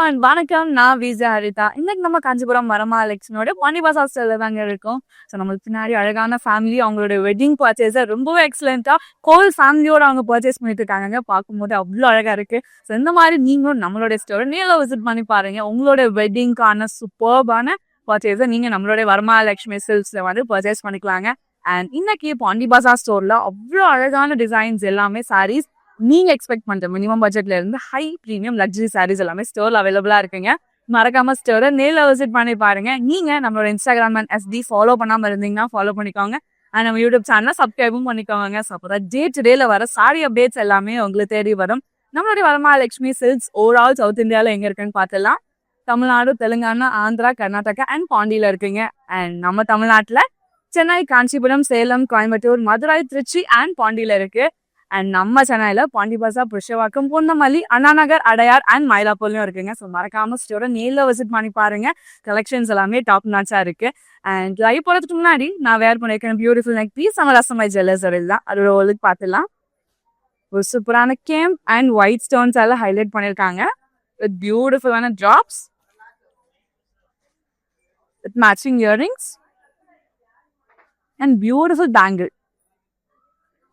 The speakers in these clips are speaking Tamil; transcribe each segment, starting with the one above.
எவ்ரிவான் வணக்கம். நான் விஜய் ஹரிதா. இன்னைக்கு நம்ம காஞ்சிபுரம் வரமா எலெக்ஷனோட பாண்டி பசார் ஸ்டைல்ல தாங்க இருக்கோம். ஸோ நம்மளுக்கு பின்னாடி அழகான ஃபேமிலி அவங்களோட வெட்டிங் பர்ச்சேஸை ரொம்பவே எக்ஸலென்ட்டா ஹோல் ஃபேமிலியோட அவங்க பர்ச்சேஸ் பண்ணிட்டு இருக்காங்க. பார்க்கும்போது அவ்வளோ அழகா இருக்கு. ஸோ இந்த மாதிரி நீங்களும் நம்மளோட ஸ்டோரை நேரில் விசிட் பண்ணி பாருங்க. உங்களோட வெட்டிங்கான சூப்பர்பான பர்ச்சேஸை நீங்க நம்மளோட வரமா லட்சுமி சில்க்ஸ்ல வந்து பர்ச்சேஸ் பண்ணிக்கலாங்க. அண்ட் இன்னைக்கு பாண்டி பசார் ஸ்டோர்ல அவ்வளோ அழகான டிசைன்ஸ் எல்லாமே சாரீஸ் நீங்க எக்ஸ்பெக்ட் பண்ற மினிமம் பட்ஜெட்ல இருந்து ஹை பிரீமியம் லக்ஸரி சாரீஸ் எல்லாமே ஸ்டோர்ல அவைலபிளா இருக்குங்க. மறக்காம ஸ்டோரை நேர்ல விசிட் பண்ணி பாருங்க. நீங்க நம்மளோட இன்ஸ்டாகிராம் அண்ட் எஸ்டி ஃபாலோ பண்ணாம இருந்தீங்கன்னா ஃபாலோ பண்ணிக்கோங்க. அண்ட் நம்ம யூடியூப் சேனலை சப்ஸ்கிரைபும் பண்ணிக்கோங்க. ஸோ அப்போதான் டே டு டேல வர சாரி அப்டேட்ஸ் எல்லாமே உங்களுக்கு தேடி வரும். நம்மளுடைய வரமகாலட்சுமி சில்க்ஸ் ஓவரால் சவுத் இந்தியாவில் எங்க இருக்குன்னு பார்த்துலாம். தமிழ்நாடு, தெலுங்கானா, ஆந்திரா, கர்நாடகா அண்ட் பாண்டியில இருக்குங்க. அண்ட் நம்ம தமிழ்நாட்டில் சென்னை, காஞ்சிபுரம், சேலம், கோயம்புத்தூர், மதுரை, திருச்சி அண்ட் பாண்டியில இருக்கு. அண்ட் நம்ம சென்னையில பாண்டி பசார், புருஷவாக்கம், பொன்னமல்லி, அண்ணாநகர், அடையார் அண்ட் மயிலாப்பூர்லயும் இருக்குங்க. ஸோ மறக்காம ஸ்டோரை நேரில் விசிட் பண்ணி பாருங்க. கலெக்ஷன்ஸ் எல்லாமே டாப் நாச்சா இருக்கு. அண்ட் லைவ் போறதுக்கு முன்னாடி நான் வேர் பண்ணிருக்கேன் பியூட்டிஃபுல் நெக் பீஸ் நம்ம ரசமாய் ஜுவல்லர்ஸ் தான். அதோட ஒழுக்கு பார்த்துலாம். ஒரு சூப்பரான கேம் அண்ட் ஒயிட் ஸ்டோன்ஸ் எல்லாம் ஹைலைட் பண்ணிருக்காங்க. வித் பியூட்டிஃபுல்லான drops, with matching earrings and beautiful bangle.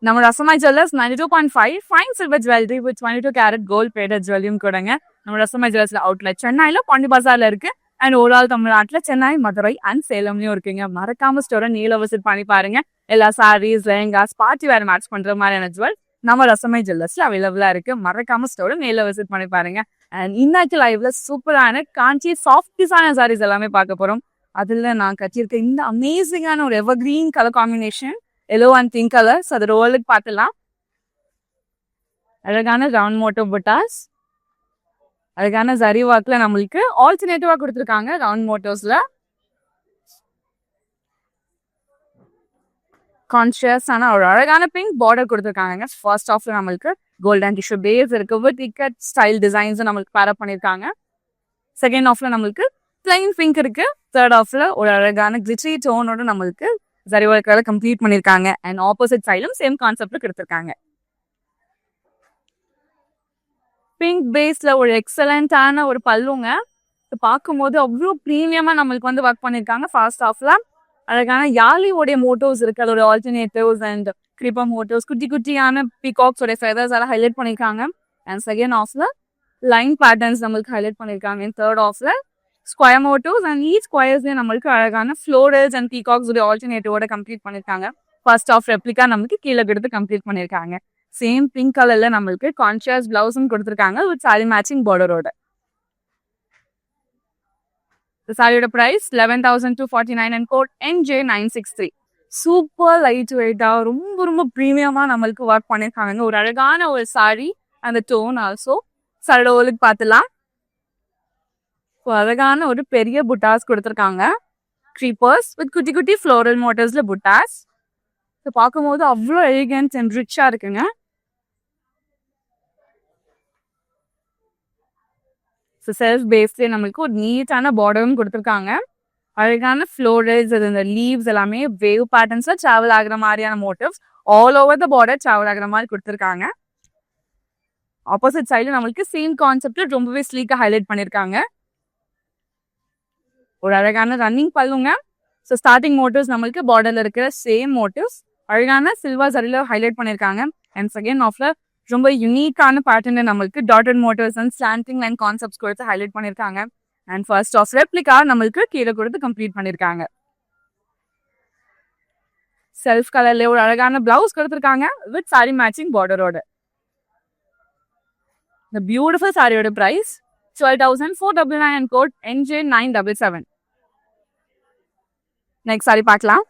நம்ம ரசமாய் jewellers 92.5 fine silver jewellery with 22 carat gold plated ஜுவல்லரியும் கூடங்க. நம்ம ரசமாய் ஜுவல்லர்ஸ்ல அவுட்லெட் சென்னையில பாண்டி பசார்ல இருக்கு. அண்ட் ஓவரால் தமிழ்நாட்டில் சென்னை, மதுரை அண்ட் சேலம்லயும் இருக்குங்க. மறக்காம ஸ்டோரை நேரில் விசிட் பண்ணி பாருங்க. எல்லா சாரீஸ், லெஹங்காஸ், பார்ட்டி வேற மேட்ச் பண்ற மாதிரியான ஜுவல் நம்ம ரசமாய் ஜுவல்லர்ஸ்ல அவைலபிளா இருக்கு. மறக்காம ஸ்டோரை நேரில் விசிட் பண்ணி பாருங்க. அண்ட் இன்னைக்கு லைவ்ல சூப்பரான காஞ்சி சாஃப்ட் டிசைனர் சாரீஸ் எல்லாமே பார்க்க போறோம். அதுல நான் கட்டியிருக்க இந்த அமேசிங்கான ஒரு எவர் green colour combination, yellow and pink colours, அது ரோலுக்கு பார்த்துலாம். அழகான ரவுண்ட் மோட்டோ புட்டாஸ், அழகான ஜரி ஒர்க்ல நம்மளுக்கு ஆல்டர்னேட்டிவா கொடுத்துருக்காங்க. ரவுண்ட் மோட்டோஸ்ல கான்ஷியஸான ஒரு அழகான பிங்க் பார்டர் கொடுத்துருக்காங்க. ஃபர்ஸ்ட் ஆஃப்ல நம்மளுக்கு கோல்டன் டிஷ்யூ பேஸ் இருக்கு வித் இக்கட் ஸ்டைல் டிசைன்ஸ் நம்மளுக்கு பேரப் பண்ணிருக்காங்க. செகண்ட் ஆஃப்ல நம்மளுக்கு பிளைன் பிங்க் இருக்கு. தேர்ட் ஆஃப்ல ஒரு அழகான கிளிட்டரி டோனோட நம்மளுக்கு ஜரி ஒர்க்கால கம்ப்ளீட் பண்ணிருக்காங்க. அண்ட் ஆப்போசிட் சைடும் சேம் கான்செப்ட்ல கொடுத்துருக்காங்க. பிங்க் பேஸ்ல ஒரு எக்ஸலண்டான ஒரு பல்லுங்க. பார்க்கும்போது அவ்வளோ ப்ரீமியமா நம்மளுக்கு வந்து ஒர்க் பண்ணிருக்காங்க. ஃபர்ஸ்ட் ஆஃப்ல அழகான யாலியோடைய மோட்டோஸ் இருக்கு, அதோட ஆல்டர்னேட்டிவ்ஸ் அண்ட் கிரிப்பர் மோட்டோஸ், குட்டி குட்டியான பீகாக்ஸோட ஃபெதர்ஸ் எல்லாம் ஹைலைட் பண்ணிருக்காங்க. அண்ட் செகண்ட் ஆஃப்ல லைன் பேட்டர்ன்ஸ் நம்மளுக்கு ஹைலைட் பண்ணிருக்காங்க. அண்ட் தேர்ட் ஆஃப்ல ஸ்கொயர் மோட்டோஸ் அண்ட் ஈச் ஸ்கொயர்ஸ்லேயே நம்மளுக்கு அழகான ஃப்ளோரல்ஸ் அண்ட் பீகாக்ஸ் உடைய ஆல்டர்னேட்டிவோட கம்ப்ளீட் பண்ணிருக்காங்க. ஃபர்ஸ்ட் ஆஃப் ரெப்ளிகா நம்மளுக்கு கீழே கொடுத்து கம்ப்ளீட் பண்ணிருக்காங்க. சேம் பிங்க் கலர்ல நம்மளுக்கு கான்ட்ராஸ்ட் பிளவுஸும் கொடுத்துருக்காங்க வித் சாரி மேட்சிங் பார்டரோட. சாரியோட price 11,249 and code NJ963. Super light வெயிட்டா ரொம்ப ரொம்ப ப்ரீமியமா நம்மளுக்கு ஒர்க் பண்ணிருக்காங்க. ஒரு அழகான ஒரு சாரி அந்த டோன் ஆல்சோ. சாரியோட ஓலுக்கு பார்த்துலாம். அழகான ஒரு பெரிய புட்டாஸ் கொடுத்துருக்காங்க. க்ரீப்பர்ஸ் வித் குட்டி குட்டி ஃப்ளோரல் மோட்டர்ஸ்ல புட்டாஸ். பார்க்கும்போது அவ்வளோ எலிகன்ஸ் அண்ட் ரிச்சா இருக்குங்க. செல்ஃப் பேஸ்லேயே நம்மளுக்கு ஒரு நீட்டான பார்டரும் கொடுத்துருக்காங்க. அழகான ஃப்ளோரல்ஸ், இந்த லீவ்ஸ் எல்லாமே வேவ் பேட்டர்ன்ஸ்ல டிராவல் ஆகுற மாதிரியான motives all over the border travel ஆகுற மாதிரி கொடுத்துருக்காங்க. ஆப்போசிட் சைடு நம்மளுக்கு சேம் கான்செப்ட்ல ரொம்பவே ஸ்லீக்கா ஹைலைட் பண்ணிருக்காங்க. ஒரு அழகான ரன்னிங் பல்லுங்க. ஸோ ஸ்டார்டிங் மோட்டிவ்ஸ் நம்மளுக்கு பார்டர்ல இருக்கிற சேம் மோட்டிவ்ஸ் அழகான சில்வர் சரியில ஹைலைட் பண்ணிருக்காங்க. அண்ட் செகண்ட் ஆஃப்ல ரொம்ப யூனிக்கான பேட்டர்ன்ல நம்மளுக்கு dotted motives and slanting line concepts கொடுத்து ஹைலைட் பண்ணிருக்காங்க. அண்ட் ஃபர்ஸ்ட் ஆஃப் ரெப்ளிகா நம்மளுக்கு கீழே கொடுத்து கம்ப்ளீட் பண்ணிருக்காங்க. செல்ஃப் கலர்ல ஒரு அழகான பிளவுஸ் கொடுத்துருக்காங்க வித் சாரி மேட்சிங் பார்டரோட. இந்த பியூட்டிஃபுல் சாரியோட price 12,499 and code NJ977. Next sorry பார்க்கலாம்.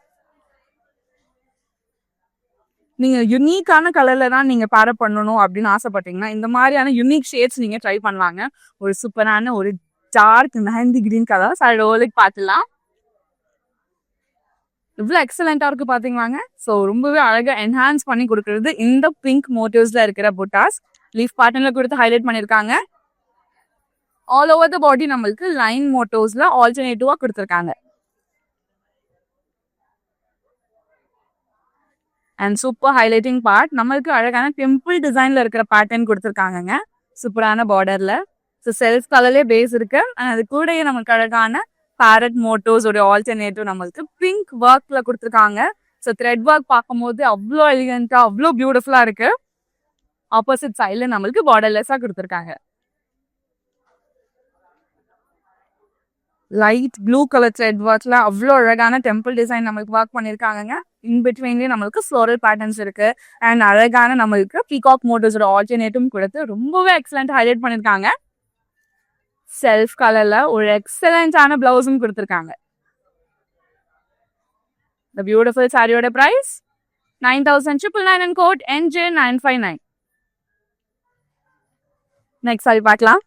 நீங்க யூனிக்கான கலர்ல தான் நீங்க பேரப் பண்ணணும் அப்படின்னு ஆசைப்பட்டீங்கன்னா இந்த மாதிரியான யூனிக் ஷேட்ஸ் நீங்க ட்ரை பண்ணலாங்க. ஒரு சூப்பரான ஒரு டார்க் மெஹந்தி கிரீன் கலர் சாரியோட ஓலுக்கு பார்த்துலாம். இவ்வளோ எக்ஸலண்டா இருக்கு பாத்தீங்களாங்க. ஸோ ரொம்பவே அழகா என்ஹான்ஸ் பண்ணி கொடுக்கறது இந்த பிங்க் மோட்டிவ்ஸ்ல இருக்கிற புட்டாஸ் லீஃப் பேட்டர்ன்ல கொடுத்து ஹைலைட் பண்ணிருக்காங்க. ஆல் ஓவர் த பாடி நம்மளுக்கு லைன் மோட்டோஸ்ல ஆல்டர்னேட்டிவா கொடுத்துருக்காங்க. அண்ட் சூப்பர் ஹைலைட்டிங் பார்ட் நம்மளுக்கு அழகான டெம்பிள் டிசைன்ல இருக்கிற பேட்டர்ன் கொடுத்துருக்காங்க. சூப்பரான பார்டர்ல ஸோ செல்ஃப் கலர்லேயே பேஸ் இருக்கு அண்ட் அது கூடயே நமக்கு அழகான பேரட் மோட்டோஸ் ஒரு ஆல்டர்னேட்டிவ் நம்மளுக்கு பிங்க் ஒர்க்ல கொடுத்துருக்காங்க. ஸோ த்ரெட் ஒர்க் பார்க்கும்போது அவ்வளோ எலிகண்டா அவ்வளோ பியூட்டிஃபுல்லா இருக்கு. ஆப்போசிட் சைட்ல நம்மளுக்கு பார்டர்லெஸ்ஸா கொடுத்துருக்காங்க. லைட் ப்ளூ கலர் த்ரெட் ஒர்க்ல அவ்வளோ அழகான டெம்பிள் டிசைன் நம்மளுக்கு ஒர்க் பண்ணியிருக்காங்க. இன்பிட்வீன்லேயே நம்மளுக்கு ஃப்ளோரல் பேட்டர்ன்ஸ் இருக்கு அண்ட் அழகான நம்மளுக்கு பீகாக் மோட்டோஸோட ஆல்டர்னேட்டிவ் கொடுத்து ரொம்பவே எக்ஸலண்ட் ஹைலைட் பண்ணியிருக்காங்க. செல்ஃப் கலர்ல ஒரு எக்ஸலண்டான பிளவுஸும் கொடுத்துருக்காங்க. The beautiful சாரியோட price 9,999 and code NJ959. Next sorry பார்க்கலாம்.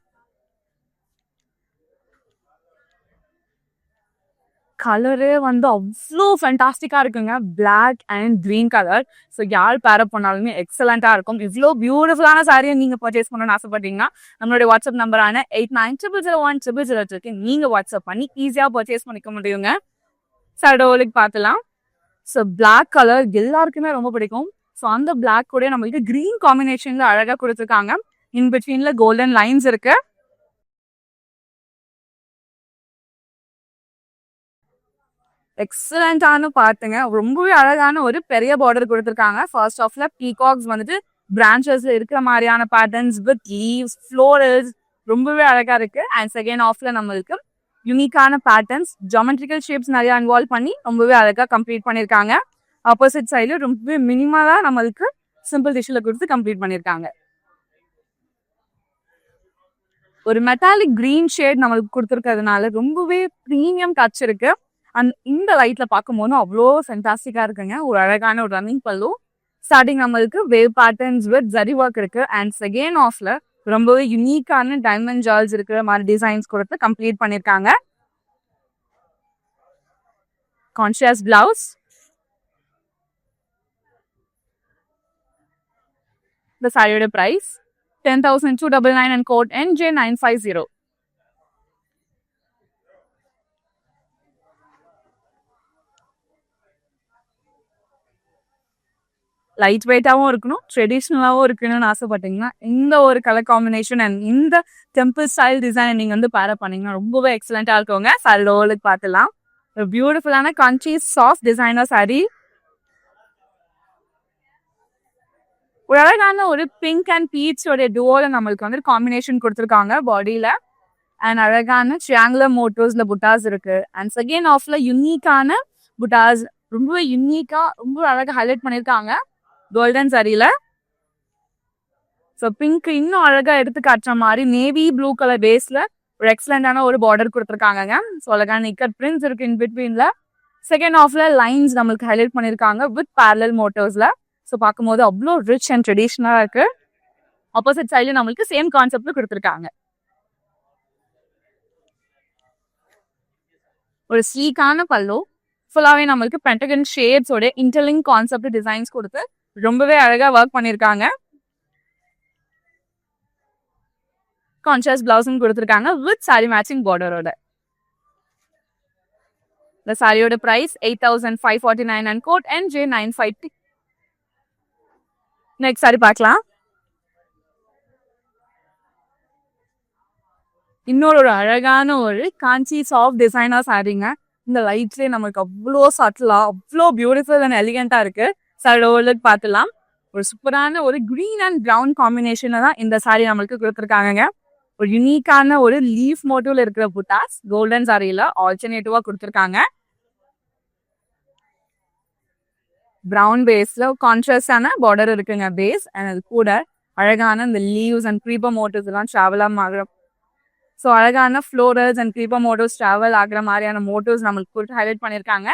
கலரு வந்து அவ்வளோ ஃபேண்டாஸ்டிக்காக இருக்குங்க. Black and green colour. So யார் பேரப் பண்ணாலுமே எக்ஸலண்ட்டாக இருக்கும். இவ்வளோ பியூட்டிஃபுல்லான சாரியை நீங்கள் பர்ச்சேஸ் பண்ணணும்னு ஆசைப்பட்டீங்கன்னா நம்மளுடைய வாட்ஸ்அப் நம்பரான 8900010002 நீங்கள் வாட்ஸ்அப் பண்ணி ஈஸியாக பர்ச்சேஸ் பண்ணிக்க முடியுங்க. சடோலுக்கு பார்த்துலாம். ஸோ பிளாக் கலர் எல்லாருக்குமே ரொம்ப பிடிக்கும். ஸோ அந்த பிளாக் கூட நம்மளுக்கு க்ரீன் காம்பினேஷனில் அழகாக கொடுத்துருக்காங்க. இன்பிட்வீனில் கோல்டன் லைன்ஸ் இருக்கு. எக்ஸலண்டான பார்த்துங்க. ரொம்பவே அழகான ஒரு பெரிய பார்டர் கொடுத்துருக்காங்க. ஃபர்ஸ்ட் ஆஃப்ல பீகாக்ஸ் வந்துட்டு பிரான்ச்சஸ்ல இருக்கிற மாதிரியான பேட்டர்ன்ஸ் வித் லீவ்ஸ் ஃப்ளோரல்ஸ் ரொம்பவே அழகா இருக்கு. அண்ட் செகண்ட் ஆஃப்ல நம்மளுக்கு யூனிக்கான பேட்டர்ன்ஸ் ஜாமெட்ரிக்கல் ஷேப்ஸ் நிறைய இன்வால்வ் பண்ணி ரொம்பவே அழகா கம்ப்ளீட் பண்ணியிருக்காங்க. ஆப்போசிட் சைட்ல ரொம்பவே மினிமலா நம்மளுக்கு சிம்பிள் டிஷ்ல கொடுத்து கம்ப்ளீட் பண்ணியிருக்காங்க. ஒரு மெட்டாலிக் கிரீன் ஷேட் நம்மளுக்கு கொடுத்துருக்கிறதுனால ரொம்பவே ப்ரீமியம் டச் இருக்கு. அண்ட் இந்த லைட்ல பார்க்கும்போது அவ்வளோ ஃபென்டாஸ்டிக்கா இருக்குங்க. ஒரு அழகான ஒரு ரன்னிங் பல்லு. ஸ்டார்டிங் நம்மளுக்கு wave patterns with zari work இருக்கு. அண்ட் செகண்ட் ஆஃப்ல ரொம்பவே யூனிக்கான டைமண்ட் ஜால்ஸ் இருக்கிற மாதிரி டிசைன்ஸ் கொடுத்து கம்ப்ளீட் பண்ணியிருக்காங்க. Conscious blouse. இந்த சாரியோட price 10,299 and code NJ950. Light வெயிட்டாகவும் இருக்கணும், ட்ரெடிஷ்னலாகவும் இருக்கணும்னு ஆசைப்பட்டீங்கன்னா இந்த ஒரு கலர் காம்பினேஷன் அண்ட் இந்த டெம்பிள் ஸ்டைல் டிசைன் நீங்கள் வந்து பேர பண்ணீங்கன்னா ரொம்பவே எக்ஸலண்ட்டாக இருக்குங்க. சாரியோலுக்கு பார்த்துலாம். ஒரு பியூட்டிஃபுல்லான கன்ச்சி சாஃப்ட் டிசைனர் சாரி. ஒரு அழகான ஒரு பிங்க் அண்ட் பீச்சோட டோல நம்மளுக்கு வந்து காம்பினேஷன் கொடுத்துருக்காங்க பாடியில. அண்ட் அழகான ட்ரியாங்குலர் மோட்டோஸ்ல புட்டாஸ் இருக்கு. அண்ட் செகண்ட் ஆஃப்ல யூனிக்கான புட்டாஸ் ரொம்பவே யூனிக்கா ரொம்ப அழகாக ஹைலைட் பண்ணியிருக்காங்க கோல்டன் சாரியில. ஸோ பிங்க் இன்னும் அழகா எடுத்து காட்டுற மாதிரி நேவி ப்ளூ கலர் பேஸ்ல ஒரு எக்ஸலண்டான ஒரு பார்டர் கொடுத்துருக்காங்க. ஸோ அழகான நிக்கட் பிரிண்ட்ஸ் இருக்கு இன் பிட்வீன்ல. செகண்ட் ஆஃப்ல லைன்ஸ் நம்மளுக்கு ஹைலைட் பண்ணியிருக்காங்க வித் பேரலல் மோட்டோஸ்ல. ஸோ பார்க்கும்போது அவ்வளோ ரிச் அண்ட் ட்ரெடிஷ்னலாக இருக்கு. ஆப்போசிட் சைட்ல நம்மளுக்கு சேம் கான்செப்ட்ல கொடுத்துருக்காங்க. ஒரு ஸ்லீக்கான பல்லு ஃபுல்லாவே நம்மளுக்கு பென்டகன் ஷேப்ஸோட இன்டர்லிங்க் கான்செப்ட் டிசைன்ஸ் கொடுத்து ரொம்பவே அழகா ஒர்க் பண்ணியிருக்காங்க. கான்ஷியஸ் பிளவுஸும் கொடுத்துருக்காங்க வித் சாரி மேட்சிங் பார்டரோட. இந்த சாரியோட price 8,549 and code NJ950. Next sorry பார்க்கலாம். இன்னொரு ஒரு அழகான ஒரு காஞ்சி சாஃப்ட் டிசைனர் சாரிங்க. இந்த லைட்லேயே நமக்கு அவ்வளோ சட்டிலா அவ்வளோ பியூட்டிஃபுல் அண்ட் எலிகண்டா இருக்கு. சாரியோலுக்கு பார்த்துலாம். ஒரு சூப்பரான ஒரு கிரீன் அண்ட் ப்ரௌன் காம்பினேஷன்ல தான் இந்த சாரி நம்மளுக்கு கொடுத்துருக்காங்க. ஒரு யூனிக்கான ஒரு லீஃப் மோட்டிவ்ல இருக்கிற புட்டாஸ் கோல்டன் சாரியில ஆல்டர்னேட்டிவா கொடுத்துருக்காங்க. ப்ரௌன் பேஸ்ல கான்ட்ராஸ்டான பார்டர் இருக்குங்க பேஸ். அண்ட் அது கூட அழகான இந்த லீவ்ஸ் அண்ட் க்ரீப்பர் மோட்டிவ்ஸ் எல்லாம் ட்ராவலாக ஆகிற ஸோ அழகான florals and creeper motives travel ஆகிற மாதிரியான மோட்டிவ்ஸ் நம்மளுக்கு கொடுத்து ஹைலைட் பண்ணியிருக்காங்க.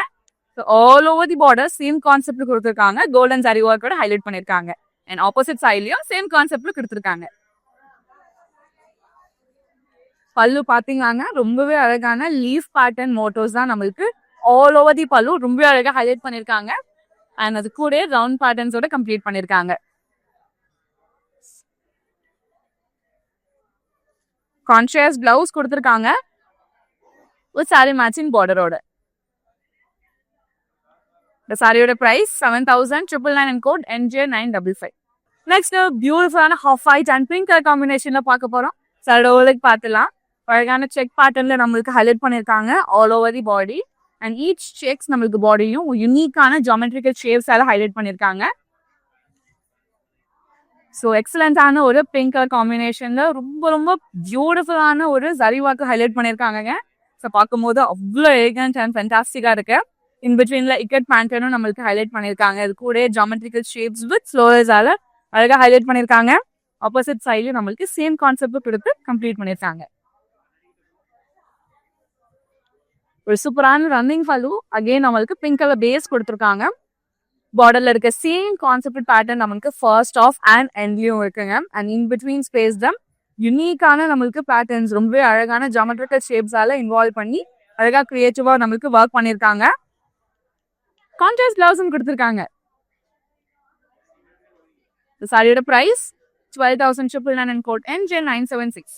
ஸோ ஆல் ஓவர் தி பார்டர் சேம் கான்செப்ட் கொடுத்துருக்காங்க. கோல்டன் சாரி ஒர்க்கோட ஹைலைட் பண்ணியிருக்காங்க. அண்ட் ஆப்போசிட் சைட்லயும் சேம் கான்செப்ட்ல கொடுத்துருக்காங்க. பல்லு பாத்தீங்கன்னா ரொம்பவே அழகான லீஃப் பேட்டர்ன் மோட்டோஸ் தான் நம்மளுக்கு ஆல் ஓவர் தி பல்லு ரொம்பவே அழகா ஹைலைட் பண்ணியிருக்காங்க. அண்ட் அது கூட ரவுண்ட் பேட்டர்ன்ஸோட கம்ப்ளீட் பண்ணியிருக்காங்க. கான்ட்ராஸ்ட் பிளவுஸ் கொடுத்துருக்காங்க ஒரு சாரி மேட்சிங் பார்டரோட. இந்த சாரியோட price 7,999 and code NJ955. Next பியூட்டிஃபுல்லான half white and pink colour காம்பினேஷன்ல பார்க்க போறோம். சாரோட ஓவர்லுக் பார்த்துலாம். அழகான செக் பேட்டர்ன்ல நம்மளுக்கு ஹைலைட் பண்ணியிருக்காங்க all over the body. And each sex நம்மளுக்கு பாடியும் யூனிக்கான ஜாமெட்ரிக்கல் ஷேப்ஸால ஹைலைட் பண்ணியிருக்காங்க. ஸோ எக்ஸலண்டான ஒரு பிங்க் கலர் காம்பினேஷன்ல ரொம்ப ரொம்ப பியூட்டிஃபுல்லான ஒரு ஜரி ஒர்க் ஹைலைட் பண்ணியிருக்காங்க. ஸோ பார்க்கும்போது அவ்வளோ எலிகன்ட் அண்ட் ஃபென்டாஸ்டிக்கா இருக்கு. இன் பிட்வீன்ல இக்கட் பேட்டர்னும் நம்மளுக்கு ஹைலைட் பண்ணியிருக்காங்க. இது கூட ஜாமெட்ரிக்கல் ஷேப்ஸ் வித் ஃப்ளோரஸால அழகாக ஹைலைட் பண்ணியிருக்காங்க. ஆப்போசிட் சைட்லயும் நம்மளுக்கு சேம் கான்செப்ட் கொடுத்து கம்ப்ளீட் பண்ணியிருக்காங்க. ஒரு சூப்பரான ரன்னிங் பல்லு. அகைன் நம்மளுக்கு பிங்க் கலர் பேஸ் கொடுத்துருக்காங்க. பார்டர்ல இருக்க சேம் கான்செப்ட் பேட்டர்ன் நமக்கு ஃபர்ஸ்ட் ஆஃப் அண்ட் எண்ட்லயும் இருக்குங்க. அண்ட் இன் பிட்வீன் ஸ்பேஸ் தான் யூனிக்கான நம்மளுக்கு பேட்டர்ன்ஸ் ரொம்ப அழகான ஜாமெட்ரிக்கல் ஷேப்ஸால இன்வால்வ் பண்ணி அழகா கிரியேட்டிவா நம்மளுக்கு ஒர்க் பண்ணியிருக்காங்க. கான்ட்ராஸ்ட் பிளவுஸும் கொடுத்துருக்காங்க. சாரியோட பிரைஸ் 12,999 கோட் NJ976.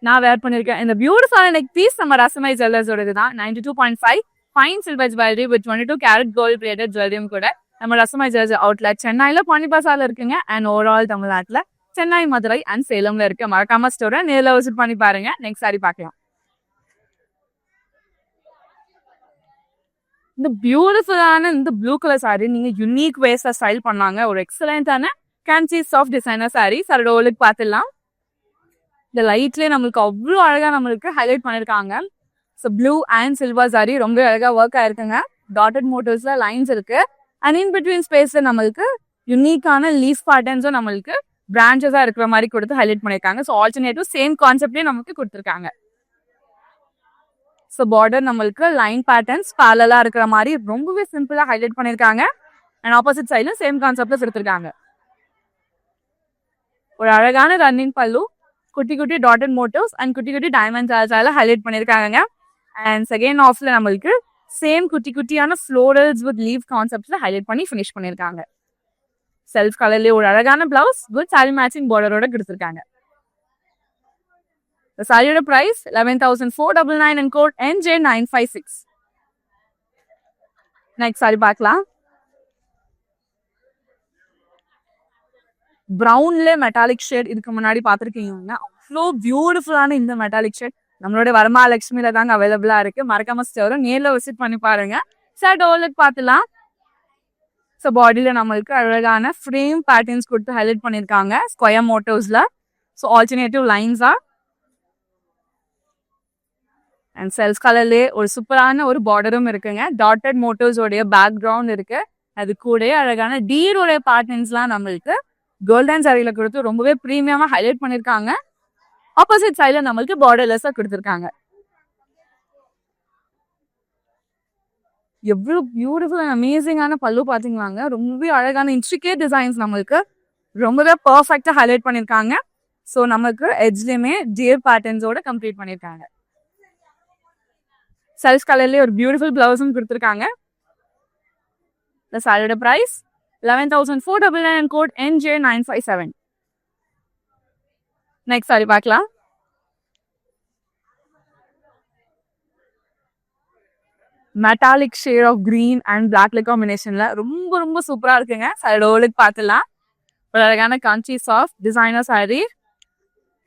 நான் வேர் பண்ணிருக்கேன் இந்த பியூட்டிஃபுல்லான நெக் பீஸ் நம்ம ரசமை ஜுவல்லர்ஸோடது தான். 92.5 fine silver jewellery with 22 carat gold plated ஜுவல்லரியும் கூட நம்ம ரசமை ஜுவல்லர்ஸ் அவுட்லெட் சென்னையில பாண்டி பசார்ல இருக்குங்க. அண்ட் ஓவரால் தமிழ்நாட்டுல சென்னை, மதுரை அண்ட் சேலம்ல இருக்கு. மறக்காம ஸ்டோரை நேரில் விசிட் பண்ணி பாருங்க. நெக்ஸ்ட் சாரி பார்க்கலாம். இந்த பியூட்டிஃபுல்லான இந்த ப்ளூ கலர் சாரி நீங்க யூனிக் வேஸ்டா ஸ்டைல் பண்ணாங்க. ஒரு எக்ஸலண்டான கேன்சி சாஃப்ட் டிசைனர் சாரி. சாரோட ஓவர்லுக் பார்த்துடலாம். இந்த லைட்லேயே நம்மளுக்கு அவ்வளோ அழகா நம்மளுக்கு ஹைலைட் பண்ணியிருக்காங்க. So blue and silver sorry ரொம்ப அழகா ஒர்க் ஆயிருக்குங்க. டாட்டட் மோட்டிவ்ஸ்ல லைன்ஸ் இருக்கு. அண்ட் இன் பிட்வீன் ஸ்பேஸ்ல நம்மளுக்கு யூனிக்கான லீஃப் பேட்டர்ன்ஸும் நம்மளுக்கு பிரான்ச்சஸா இருக்கிற மாதிரி கொடுத்து ஹைலைட் பண்ணியிருக்காங்க. ஸோ ஆல்டர்னேட்டிவ் சேம் கான்செப்ட்லேயே நமக்கு கொடுத்துருக்காங்க. ஸோ பார்டர் நம்மளுக்கு லைன் பேட்டர்ன்ஸ் பேரலா இருக்கிற மாதிரி ரொம்பவே சிம்பிளா ஹைலைட் பண்ணியிருக்காங்க. அண்ட் ஆப்போசிட் சைட்ல சேம் கான்செப்ட்ல கொடுத்துருக்காங்க. ஒரு அழகான ரன்னிங் பல்லு, குட்டி குட்டி டாட்டட் மோட்டிவ்ஸ் அண்ட் குட்டி குட்டி டைமண்ட் சார்ஜால ஹைலைட் பண்ணியிருக்காங்க. அண்ட் செகண்ட் ஆஃப்ல நம்மளுக்கு சேம் குட்டி குட்டியான ஃப்ளோரல்ஸ் வித் லீவ் கான்செப்ட்ல ஹைலைட் பண்ணி ஃபினிஷ் பண்ணியிருக்காங்க. செல்ஃப் கலர்லேயே ஒரு அழகான பிளவுஸ் வித் சாரி மேட்சிங் பார்டரோட கொடுத்துருக்காங்க. சாரியோட price 11,499 and code NJ956. Next sorry பார்க்கலாம். ப்ரௌன்ல மெட்டாலிக் ஷேட் இதுக்கு முன்னாடி பார்த்துருக்கீங்க. அவ்வளோ பியூட்டிஃபுல்லான இந்த மெட்டாலிக் ஷேட் நம்மளோட வரமாலட்சுமியில தாங்க அவைலபிளா இருக்கு. மறக்காம ஸ்டோரை நேரில் விசிட் பண்ணி பாருங்க. சார் டோலுக்கு பார்த்துலாம். ஸோ பாடியில நம்மளுக்கு அழகான ஃப்ரேம் பேட்டர்ன்ஸ் கொடுத்து ஹைலைட் பண்ணியிருக்காங்க ஸ்கொயர் மோட்டிவ்ஸ்ல. ஸோ ஆல்டர்னேட்டிவ் லைன்ஸா அண்ட் செல்ஃப் கலர்லேயே ஒரு சூப்பரான ஒரு பார்டரும் இருக்குங்க. டாட்டட் மோட்டிவ்ஸ் உடைய பேக்ரவுண்ட் இருக்கு. அது கூட அழகான டீரோடைய பேட்டர்ன்ஸ்லாம் நம்மளுக்கு கோல்டன் சாரியில கொடுத்து ரொம்பவே ப்ரீமியமா ஹைலைட் பண்ணியிருக்காங்க. ஆப்போசிட் சைட்ல நம்மளுக்கு பார்டர்லெஸ்ஸா கொடுத்துருக்காங்க. எவ்வளவு பியூட்டிஃபுல் அண்ட் அமேசிங்கான பல்லு பாத்தீங்களாங்க. ரொம்பவே அழகான இன்ட்ரிகேட் டிசைன்ஸ் நம்மளுக்கு ரொம்பவே பர்ஃபெக்டா ஹைலைட் பண்ணியிருக்காங்க. ஸோ நமக்கு எட்ஜ்லயுமே டியர் பேட்டர்ன்ஸோட கம்ப்ளீட் பண்ணியிருக்காங்க. செல்ஃப் கலர்லயே ஒரு பியூட்டிஃபுல் பிளவுஸும் கொடுத்துருக்காங்க. இந்த சாரியோட price 11,499 and code NJ957. Next sorry பார்க்கலாம். Metallic shade of green and பிளாக்ல காம்பினேஷன்ல ரொம்ப ரொம்ப சூப்பரா இருக்குங்க. சாரியோட ஓவர்லுக் பார்த்துலாம். ஒரு அழகான Kanchi soft designer saree.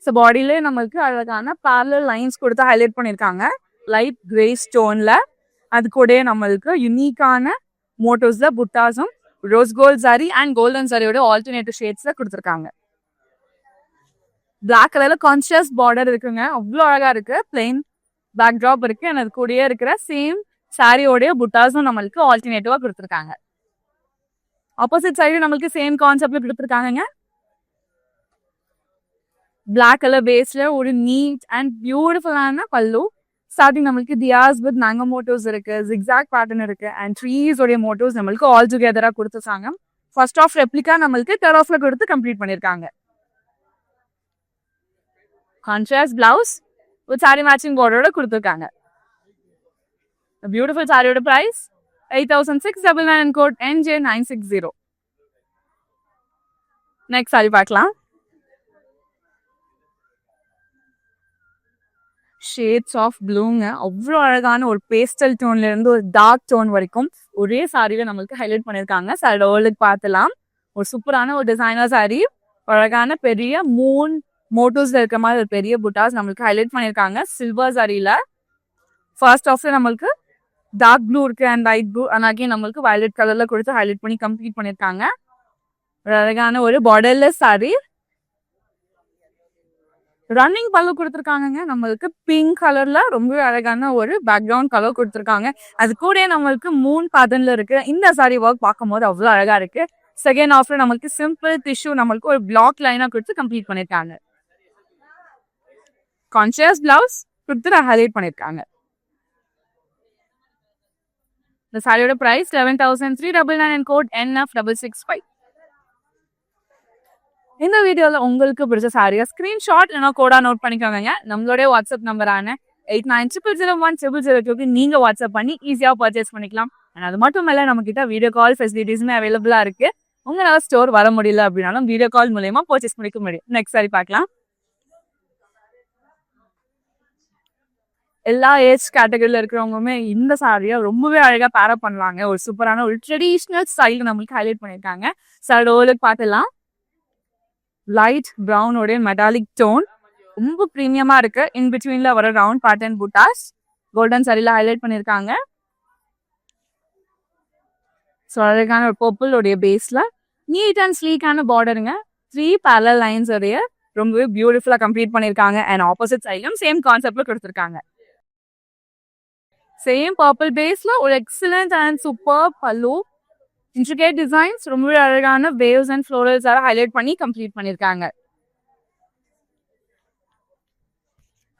So பாடியிலே நம்மளுக்கு அழகான பேரலல் லைன்ஸ் கொடுத்து ஹைலைட் பண்ணியிருக்காங்க லைட் கிரே ஸ்டோன்ல. அது கூட நம்மளுக்கு யூனிக்கான மோட்டோஸ்ல புட்டாஸும் rose gold saree and golden சாரியோட ஆல்டர்னேட்டிவ் ஷேட்ஸ்ல கொடுத்துருக்காங்க. பிளாக் கலர்ல கான்ஷியஸ் பார்டர் இருக்குங்க. அவ்வளோ அழகா இருக்கு. பிளெயின் பேக் ட்ராப் இருக்கு. அண்ட் அது கூடயே இருக்கிற சேம் சாரியோடைய புட்டாஸும் நம்மளுக்கு ஆல்டர்னேட்டிவா கொடுத்துருக்காங்க. ஆப்போசிட் சைடு நம்மளுக்கு சேம் கான்செப்ட்ல கொடுத்துருக்காங்க. பிளாக் கலர் பேஸ்ல ஒரு நீட் அண்ட் பியூட்டிஃபுல்லான பல்லு. ஸ்டார்டிங் நம்மளுக்கு தியாஸ் வித் மேங்கோ மோட்டோஸ் இருக்கு, ஜிக்ஸாக் பேட்டர்ன் இருக்கு அண்ட் ட்ரீஸ் உடைய மோட்டோஸ் நம்மளுக்கு ஆல் டுகெதரா கொடுத்துருக்காங்க. ஃபர்ஸ்ட் ஆஃப் ரெப்ளிகா நம்மளுக்கு தேர்ட் ஆஃப்ல கொடுத்து கம்ப்ளீட் பண்ணிருக்காங்க. Contrast blouse with sorry matching பார்டரோட கொடுத்துருக்காங்க. பியூட்டிஃபுல் சாரியோட price 8,699 and code NJ960. Next sorry பார்க்கலாம். ஷேட்ஸ் ஆஃப் ப்ளூங்க. அவ்வளோ அழகான ஒரு பேஸ்டல் டோன்ல இருந்து ஒரு டார்க் டோன் வரைக்கும் ஒரே சாரியில நம்மளுக்கு ஹைலைட் பண்ணியிருக்காங்க. சாரியோட ஓவர்லுக் பார்த்துலாம். ஒரு சூப்பரான ஒரு டிசைனர் சாரி. அழகான பெரிய மூன் மோட்டோஸ்ல இருக்க மாதிரி ஒரு பெரிய புட்டாஸ் நம்மளுக்கு ஹைலைட் பண்ணியிருக்காங்க சில்வர் சாரியில. ஃபர்ஸ்ட் ஆஃப்ல நம்மளுக்கு டார்க் ப்ளூ இருக்கு and light blue and again நம்மளுக்கு வயலட் கலர்ல கொடுத்து ஹைலைட் பண்ணி கம்ப்ளீட் பண்ணியிருக்காங்க. ஒரு அழகான ஒரு பார்டர்லெஸ் சாரி. ரன்னிங் பல்லு கொடுத்துருக்காங்க நம்மளுக்கு பிங்க் கலர்ல ரொம்ப அழகான ஒரு பேக்ரவுண்ட் கலர் கொடுத்துருக்காங்க. அது கூட நம்மளுக்கு மூன் பேட்டர்ன்ல இருக்கு. இந்த சாரி ஒர்க் பார்க்கும்போது அவ்வளோ அழகா இருக்கு. செகண்ட் ஆஃப்ல நம்மளுக்கு சிம்பிள் டிஷ்யூ நம்மளுக்கு ஒரு பிளாக் லைனா கொடுத்து கம்ப்ளீட் பண்ணிருக்காங்க. கான்ஷியஸ் பிளவுஸ் கொடுத்து ஹைலைட் பண்ணிருக்காங்க. இந்த சாரியோட பிரைஸ் 11,399 and code NF665. இந்த வீடியோல உங்களுக்கு பிடிச்ச சாரியா ஸ்கிரீன்ஷாட் இல்லைனா கோடா நோட் பண்ணிக்கோங்க. நம்மளுடைய வாட்ஸ்அப் நம்பரான 8900010002 நீங்க வாட்ஸ்அப் பண்ணி ஈஸியா பர்ச்சேஸ் பண்ணிக்கலாம். அது மட்டும் இல்ல நம்ம கிட்ட வீடியோ கால் ஃபெசிலிட்டிஸ்மே அவைலபிளா இருக்கு. உங்களால ஸ்டோர் வர முடியல அப்படின்னாலும் வீடியோ கால் மூலமா பர்ச்சேஸ் பண்ணிக்க முடியும். நெக்ஸ்ட் சாரி பார்க்கலாம். எல்லா ஏஜ் கேட்டகரியில இருக்கிறவங்களுமே இந்த சாரியை ரொம்பவே அழகா பேரப் பண்ணலாங்க. ஒரு சூப்பரான ஒரு ட்ரெடிஷ்னல் ஸ்டைல் நம்மளுக்கு ஹைலைட் பண்ணியிருக்காங்க. சாரோட பார்த்துலாம் லைட் ப்ரௌன் உடைய மெட்டாலிக் டோன் ரொம்ப ப்ரீமியமா இருக்கு. இன் பிட்வீன்ல வர ரவுண்ட் பேட்டர்ன் புட்டாஸ் கோல்டன் சாரியில ஹைலைட் பண்ணியிருக்காங்க. ஸோ அழகான ஒரு பர்பிள் உடைய பேஸ்ல நீட் அண்ட் ஸ்லீக்கான பார்டருங்க. 3 parallel லைன்ஸ் உடைய ரொம்பவே பியூட்டிஃபுல்லா கம்ப்ளீட் பண்ணியிருக்காங்க. அண்ட் ஆப்போசிட் சைட்லயும் சேம் கான்செப்ட்ல கொடுத்துருக்காங்க. சேம் பர்பிள் பேஸ்ல ஒரு excellent and super pallu intricate designs ரொம்பவே அழகான வேவ்ஸ் அண்ட் ஃப்ளோரல்ஸ் ஹைலைட் பண்ணி கம்ப்ளீட் பண்ணியிருக்காங்க.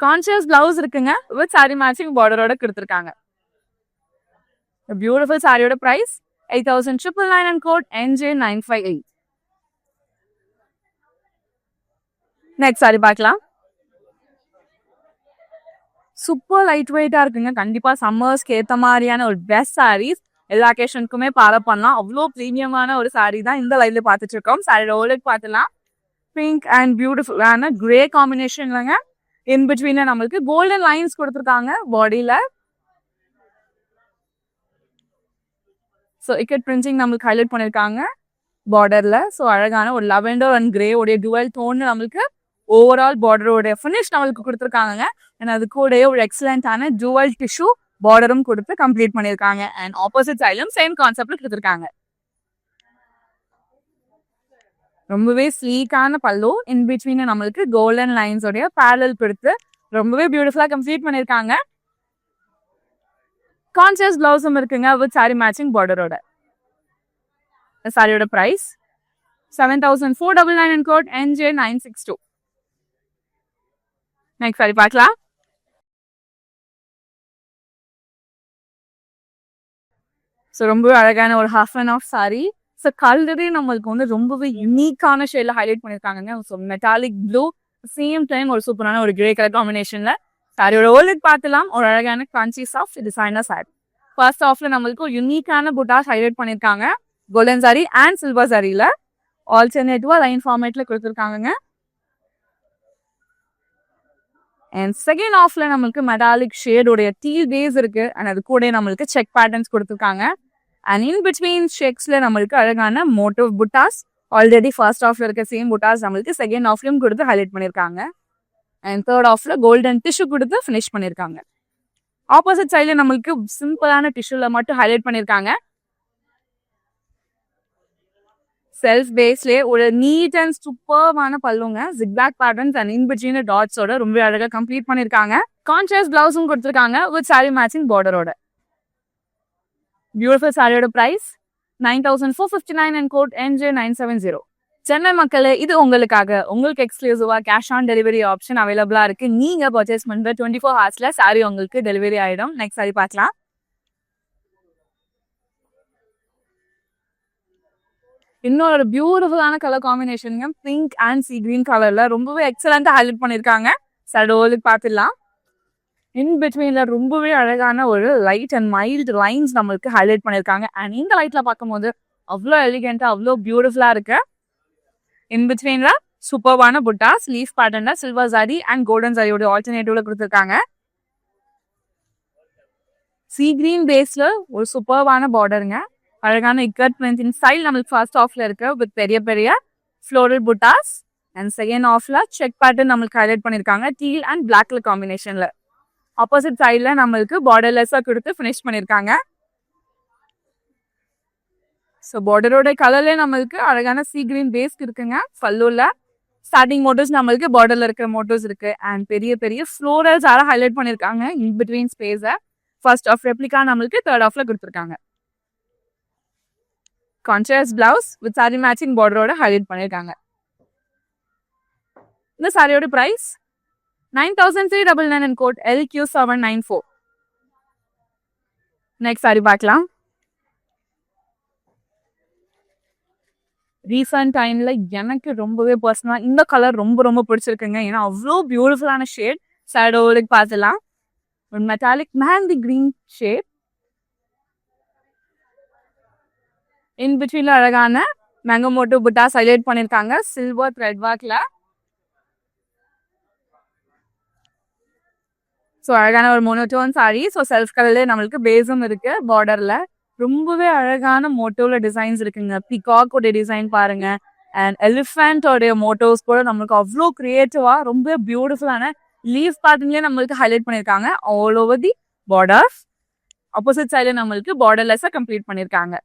கான்ஷியஸ் பிளவுஸ் இருக்குங்க வித் சாரி மேட்சிங் பார்டரோட கொடுத்துருக்காங்க. பியூட்டிஃபுல் சாரியோட price 8,999 and code NJ958. Next sorry பார்க்கலாம். சூப்பர் லைட் வெயிட்டா இருக்குங்க. கண்டிப்பா சம்மர்ஸ்க்கு ஏற்ற மாதிரியான ஒரு பெஸ்ட் சாரீஸ் எல்லா அக்கேஷனுக்குமே பேரப் பண்ணலாம். அவ்வளோ ப்ரீமியமான ஒரு சாரீ தான் இந்த லைவ்ல பார்த்துட்டு இருக்கோம். சாரியோட ஓலட் பார்த்துலாம். பிங்க் அண்ட் பியூட்டிஃபுல்லான கிரே காம்பினேஷன்லங்க. இன் பிட்வீன்ல நம்மளுக்கு கோல்டன் லைன்ஸ் கொடுத்துருக்காங்க பாடியில. ஸோ இக்கட் பிரிண்டிங் நம்மளுக்கு ஹைலைட் பண்ணியிருக்காங்க பார்டர்ல. ஸோ அழகான ஒரு லெவெண்டர் அண்ட் கிரே உடைய டுவல் டோன் நம்மளுக்கு ஓவரால் பார்டரோட ஃபினிஷ் நம்மளுக்கு கொடுத்துருக்காங்க. அண்ட் அது கூட ஒரு எக்ஸலண்டான டுவல் டிஷ்யூ பார்டரும் கொடுத்து கம்ப்ளீட் பண்ணியிருக்காங்க. அண்ட் ஆப்போசிட் சைட்லயும் சேம் கான்செப்ட்ல கொடுத்துருக்காங்க. ரொம்பவே ஸ்லீக்கான பல்லு இன் பிட்வீன் நம்மளுக்கு கோல்டன் லைன்ஸ் உடைய பேரல் கொடுத்து ரொம்பவே பியூட்டிஃபுல்லா கம்ப்ளீட் பண்ணியிருக்காங்க. கான்ஷியஸ் பிளவுஸும் இருக்குங்க வித் சாரி மேட்சிங் பார்டரோட. சாரியோட price 7,499 and code NJ962. Next sorry பார்க்கலாம். ஸோ ரொம்பவே அழகான ஒரு half and half saree. So கலரே நம்மளுக்கு வந்து ரொம்பவே யூனிக்கான ஷேட்ல ஹைலைட் பண்ணியிருக்காங்க. So metallic blue same time ஒரு சூப்பரான ஒரு கிரே கலர் காம்பினேஷன்ல சாரியோட ஓல்ட் பார்த்துலாம். ஒரு அழகான கிரன்ச்சி சாஃப்ட் டிசைனர் சாரி. ஃபர்ஸ்ட் ஆஃப்ல நம்மளுக்கு ஒரு யூனிக்கான புட்டாஸ் ஹைலைட் பண்ணியிருக்காங்க. கோல்டன் சாரி அண்ட் சில்வர் சாரியில ஆல்டர்னேட்டிவா லைன் ஃபார்மேட்ல கொடுத்துருக்காங்க. அண்ட் செகண்ட் ஆஃப்ல நம்மளுக்கு மெட்டாலிக் ஷேடோடைய டீல் பேஸ் இருக்கு. அண்ட் அது கூட நம்மளுக்கு செக் பேட்டர்ன்ஸ் கொடுத்துருக்காங்க. அண்ட் இன் பிட்வீன் செக்ஸ்ல நம்மளுக்கு அழகான மோட்டிவ் புட்டாஸ் ஆல்ரெடி ஃபர்ஸ்ட் ஆஃப்ல இருக்க சேம் புட்டாஸ் நம்மளுக்கு செகண்ட் ஆஃப்லயும் கொடுத்து ஹைலைட் பண்ணியிருக்காங்க. அண்ட் தேர்ட் ஆஃப்ல கோல்டன் டிஷ்யூ கொடுத்து ஃபினிஷ் பண்ணியிருக்காங்க. ஆப்போசிட் சைட்ல நம்மளுக்கு சிம்பிளான டிஷ்யூல மட்டும் ஹைலைட் பண்ணியிருக்காங்க. செல்ஃப் பேஸ்லேயே ஒரு நீட் அண்ட் சூப்பர்வான பல்லுங்க. Zigzag patterns and in between டாட்ஸோட ரொம்ப அழகா கம்ப்ளீட் பண்ணியிருக்காங்க. கான்ட்ராஸ்ட் பிளவுஸும் கொடுத்துருக்காங்க வித் சாரி மேட்சிங் பார்டரோட. பியூட்டிஃபுல் சாரியோட price 9,459 and code NJ970. Chennai மக்களே, இது உங்களுக்காக உங்களுக்கு எக்ஸ்க்ளூசிவா கேஷ் ஆன் டெலிவரி ஆப்ஷன் அவைலபிளா இருக்கு. நீங்க பர்ச்சேஸ் பண்ற 24 hours சாரி உங்களுக்கு டெலிவரி ஆயிடும். நெக்ஸ்ட் சாரி பார்க்கலாம். இன்னொரு பியூட்டிஃபுல்லான கலர் காம்பினேஷனுங்க. பிங்க் அண்ட் சி கிரீன் கலர்ல ரொம்பவே எக்ஸலண்டா ஹைலைட் பண்ணிருக்காங்க. சாரியோட பார்த்துலாம். இன் பிட்வீன்ல ரொம்பவே அழகான ஒரு லைட் அண்ட் மைல்டு லைன்ஸ் நம்மளுக்கு ஹைலைட் பண்ணிருக்காங்க. அண்ட் இந்த லைட்ல பார்க்கும்போது அவ்வளோ எலிகென்ட்டா அவ்வளோ பியூட்டிஃபுல்லா இருக்கு. இன் பிட்வீன்ல சூப்பர்வான புட்டாஸ் லீஃப் பேட்டர்ன்ல சில்வர் சாரி அண்ட் கோல்டன் சாரியோட ஆல்டர்னேட்டிவ்ல கொடுத்துருக்காங்க. சி கிரீன் பேஸ்ல ஒரு சூப்பர்வான பார்டருங்க. அழகான இக்கட் பிரிண்டிங் ஸ்டைல் நம்மளுக்கு ஃபர்ஸ்ட் ஆஃப்ல இருக்கு வித் பெரிய பெரிய ஃப்ளோரல் புட்டாஸ். அண்ட் செகண்ட் ஆஃப்ல செக் பேட்டர்ன் நம்மளுக்கு ஹைலைட் பண்ணியிருக்காங்க டீல் அண்ட் பிளாக்ல காம்பினேஷன்ல. ஆப்போசிட் சைட்ல நம்மளுக்கு பார்டர்லெஸ்ஸா கொடுத்து ஃபினிஷ் பண்ணியிருக்காங்க. ஸோ பார்டரோட கலர்லேயே நம்மளுக்கு அழகான சீ கிரீன் பேஸ் இருக்குங்க. பல்லுல ஸ்டார்டிங் மோட்டோஸ் நம்மளுக்கு பார்டர்ல இருக்கிற மோட்டோஸ் இருக்கு. அண்ட் பெரிய பெரிய ஃப்ளோரல்ஸ் ஹைலைட் பண்ணியிருக்காங்க இன் பிட்வீன் ஸ்பேஸை. ஃபர்ஸ்ட் ஆஃப் ரெப்ளிகா நம்மளுக்கு தேர்ட் ஆஃப்ல கொடுத்துருக்காங்க. Contrast blouse with sorry matching பார்டரோட ஹைலைட் பண்ணியிருக்காங்க. இந்த சாரியோட price 9399 and code LQ794. Next sorry பார்க்கலாம். ரீசன்ட் டைம்ல எனக்கு ரொம்பவே பர்சனலா இந்த கலர் ரொம்ப ரொம்ப பிடிச்சிருக்குங்க. ஏன்னா அவ்வளோ பியூட்டிஃபுல்லான ஷேட். ஷேடோவுக்கு பார்த்துலாம் ஒரு மெட்டாலிக் மேந்தி கிரீன் ஷேட். இன் பிட்வீன்ல அழகான மேங்கோ மோட்டோ புட்டாஸ் ஹைலைட் பண்ணியிருக்காங்க சில்வர் த்ரெட் ஒர்க்ல. ஸோ அழகான ஒரு மோனோட்டோன் சாரி. ஸோ செல்ஃப் கலர்லேயே நம்மளுக்கு பேஸும் இருக்கு. பார்டர்ல ரொம்பவே அழகான மோட்டோல டிசைன்ஸ் இருக்குங்க. பிகாக்கோட டிசைன் பாருங்க. அண்ட் எலிஃபென்டோடைய மோட்டோஸ் கூட நம்மளுக்கு அவ்வளோ கிரியேட்டிவா ரொம்ப பியூட்டிஃபுல்லான லீஃப் பேட்டர்ன்லயே நம்மளுக்கு ஹைலைட் பண்ணியிருக்காங்க all over the borders. Opposite சைட்ல நம்மளுக்கு பார்டர்லெஸ்ஸா கம்ப்ளீட் பண்ணியிருக்காங்க.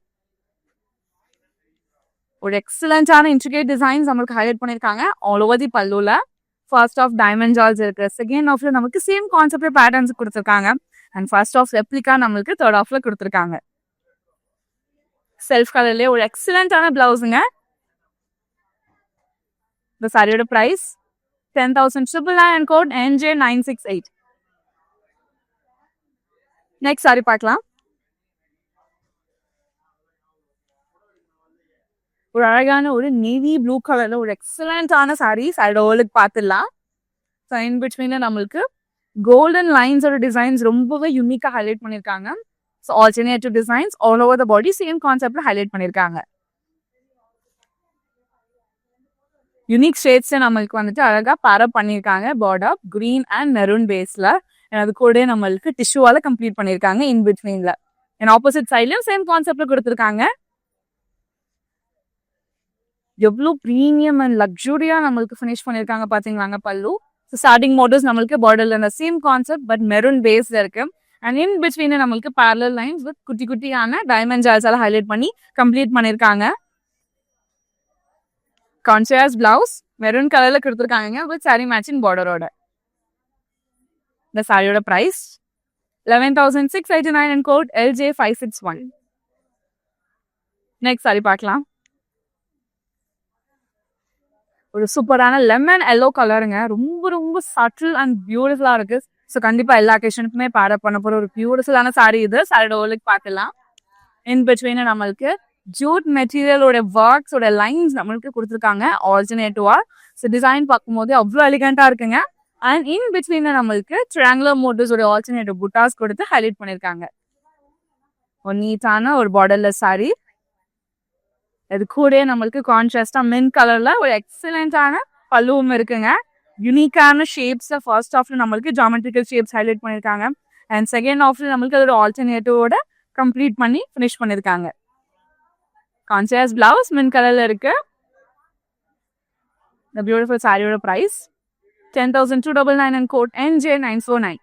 ஒரு எக்ஸலண்டான இன்ட்ரிகேட் டிசைன்ஸ் நம்மளுக்கு ஹைலைட் பண்ணியிருக்காங்க ஆல் ஓவர் தி பல்லுல. ஃபர்ஸ்ட் ஆஃப் டைமண்ட் ஜால்ஸ் இருக்கு. செகண்ட் ஆஃப்ல நமக்கு சேம் கான்செப்ட் பேட்டர்ன்ஸ் கொடுத்துருக்காங்க. அண்ட் ஃபர்ஸ்ட் ஆஃப் ரெப்ளிகா நம்மளுக்கு தேர்ட் ஆஃப்ல கொடுத்துருக்காங்க. செல்ஃப் கலர்லயே ஒரு எக்ஸலண்டான பிளவுஸுங்க. இந்த சாரியோட price 10,999 and code NJ968. Next sorry பார்க்கலாம். ஒரு அழகான ஒரு நேவி ப்ளூ கலர்ல ஒரு எக்ஸலண்டான சாரி. சாரியோலுக்கு பார்த்துடலாம். ஸோ இன் பிட்வீன்ல நம்மளுக்கு கோல்டன் லைன்ஸோட டிசைன்ஸ் ரொம்பவே யூனிக்கா ஹைலைட் பண்ணியிருக்காங்க. So alternative designs all over the body same கான்செப்ட்ல ஹைலைட் பண்ணியிருக்காங்க. யூனிக் ஷேட்ஸ் நம்மளுக்கு வந்துட்டு அழகா பேரப் பண்ணியிருக்காங்க. பார்டர் கிரீன் அண்ட் மெரூன் பேஸ்ல. அது கூட நம்மளுக்கு டிஷ்யூவால கம்ப்ளீட் பண்ணியிருக்காங்க இன் பிட்வீன்ல. அண்ட் ஆப்போசிட் சைட்லயும் சேம் கான்செப்ட்ல கொடுத்துருக்காங்க. எவ்வளோ ப்ரீமியம் அண்ட் லக்ஸுரியா நம்மளுக்கு ஃபினிஷ் பண்ணியிருக்காங்க பாத்தீங்களாங்க பல்லு. ஸோ ஸ்டார்டிங் மோட்டோஸ் நம்மளுக்கு பார்டர்ல இந்த சேம் கான்செப்ட் பட் மெரூன் பேஸ்ல இருக்கு. அண்ட் இன் பிட்வீன் நம்மளுக்கு பேரலல் லைன்ஸ் வித் குட்டி குட்டியான டைமண்ட் ஜால்ஸ் ஹைலைட் பண்ணி கம்ப்ளீட் பண்ணியிருக்காங்க. கான்ட்ராஸ்ட் பிளவுஸ் மெரூன் கலர்ல கொடுத்துருக்காங்க வித் சாரி மேட்சிங் பார்டரோட. இந்த சாரியோட price 11,689 and code LJ561. Next sorry பார்க்கலாம். ஒரு சூப்பரான லெமன் எல்லோ கலருங்க. ரொம்ப ரொம்ப சட்டில் அண்ட் பியூட்டிஃபுல்லா இருக்கு. ஸோ கண்டிப்பா எல்லா அக்கேஷனுக்குமே பேரப் பண்ண போற ஒரு பியூட்டிஃபுல்லான சாரி இது. சாரியோட ஓலுக்கு பார்க்கலாம். இன் பிட்வீன் நம்மளுக்கு ஜூட் மெட்டீரியலோட ஒர்க்ஸோட லைன்ஸ் நம்மளுக்கு கொடுத்துருக்காங்க ஆல்டர்னேட்டிவா. ஸோ டிசைன் பார்க்கும்போது அவ்வளோ எலிகண்டா இருக்குங்க. அண்ட் இன் பிட்வீன் நம்மளுக்கு ட்ரையாங்குலர் மோட்டோஸோட ஆல்டர்னேட்டிவ் புட்டாஸ் கொடுத்து ஹைலைட் பண்ணியிருக்காங்க. ஒரு நீட்டான ஒரு பார்டர்லெஸ் சாரி. இது கூட நம்மளுக்கு கான்ட்ராஸ்டா மின் கலர்ல ஒரு எக்ஸலண்டான பல்லுவும் இருக்குங்க. யூனிக்கான ஷேப்ஸ் ஃபர்ஸ்ட் ஆஃப்ல நம்மளுக்கு ஜாமெட்ரிக்கல் ஷேப்ஸ் ஹைலைட் பண்ணியிருக்காங்க. அண்ட் செகண்ட் ஆஃப்ல நம்மளுக்கு அதோட ஆல்டர்னேட்டிவோட கம்ப்ளீட் பண்ணி ஃபினிஷ் பண்ணியிருக்காங்க. கான்ட்ராஸ்ட் பிளவுஸ் மின் கலர்ல இருக்கு. இந்த பியூட்டிஃபுல் சாரியோட பிரைஸ் 10,299 அண்ட் கோட் NJ949.